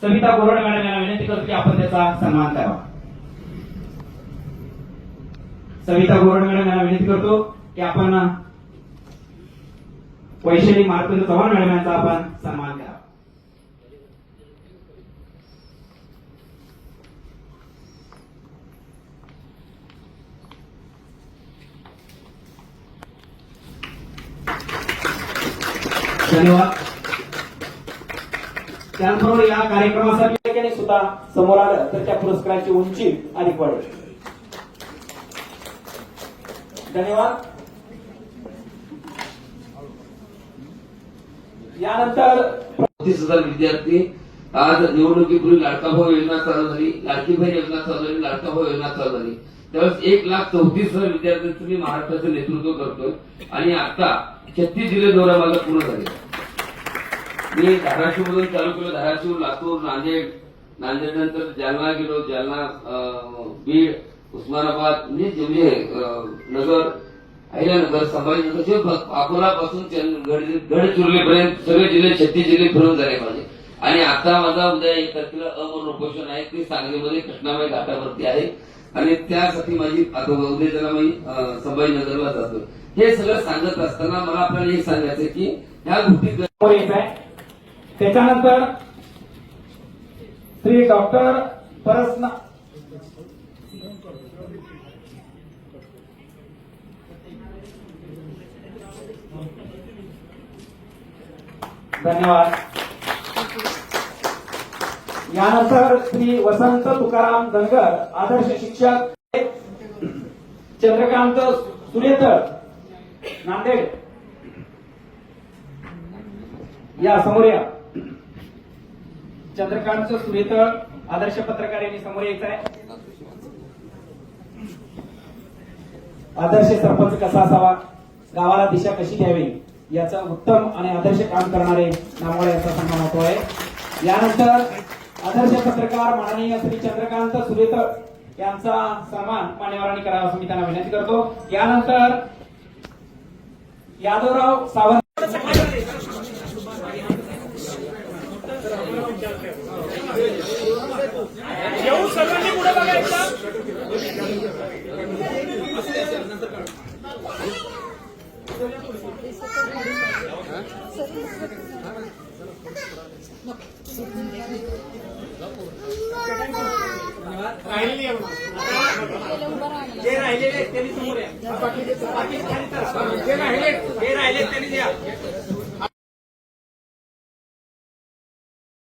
Savita Gorad madam यांना विनंती करतो की आपण त्याचा सन्मान करावा। सविता गोरड मॅडम यांना विनंती करतो की आपण वैशाली मार्तंड चव्हाण मॅडम यांचा आपण सन्मान करावा। धन्यवाद। त्याचबरोबर या कार्यक्रमासाठी सुद्धा समोर आलं तर त्या पुरस्काराची उंची अधिक वाढेल। धन्यवाद। यानंतर 30,000 विद्यार्थी आज निवडणुकीपूर्वी लाडका भाऊ योजना चालू झाली, लाडकी बहीण योजना चालू झाली, लाडका भाऊ योजना चालू झाली, त्यावेळेस 1,34,000 विद्यार्थ्यांचं मी महाराष्ट्राचं नेतृत्व करतोय आणि आता 36 जिल्हे दौरा माझा पूर्ण झाले। मी धाराशिव मधून चालू केलं, धाराशिव, लातूर, नांदेड नंतर जालना गेलो, जालना, बीड, उस्मानाबाद, म्हणजे नगर, अहिल्यानगर, संभाजीनगर, अकोलापासून गडचिरोलीपर्यंत सगळे जिल्हे 36 जिल्हे फिरून झाले माझे। आणि आता माझा उद्या 1 तारखेला अमर उपोषण आहे, ते सांगलीमध्ये कृष्णाबाई घाटावरती आहे आणि त्यासाठी माझी उद्या त्याला मी संभाजीनगरला जातो। हे सगळं सांगत असताना मला आपल्याला एक सांगायचं की ह्या गोष्टी येत आहे। त्याच्यानंतर श्री डॉक्टर परसना धन्यवाद। यानंतर श्री वसंत तुकाराम धनगर आदर्श शिक्षक चंद्रकांत सुरेतर नांदेड या समोर या। चंद्रकांत सुरेतर आदर्श पत्रकार यांनी समोर यायचं आहे। आदर्श सरपंच कसा असावा, गावाला दिशा कशी द्यावी याचं उत्तम आणि आदर्श काम करणारे नामवडे याचा सन्मान होतो आहे। यानंतर आदर्श पत्रकार माननीय श्री चंद्रकांत सुरेतर यांचा सन्मान मान्यवरांनी करावा असं मी त्यांना विनंती करतो। यानंतर यादवराव सावंत सर्वांनी पुढे बघायचं। जे राहिले त्यांनी समोर या, जे राहिले त्यांनी द्या।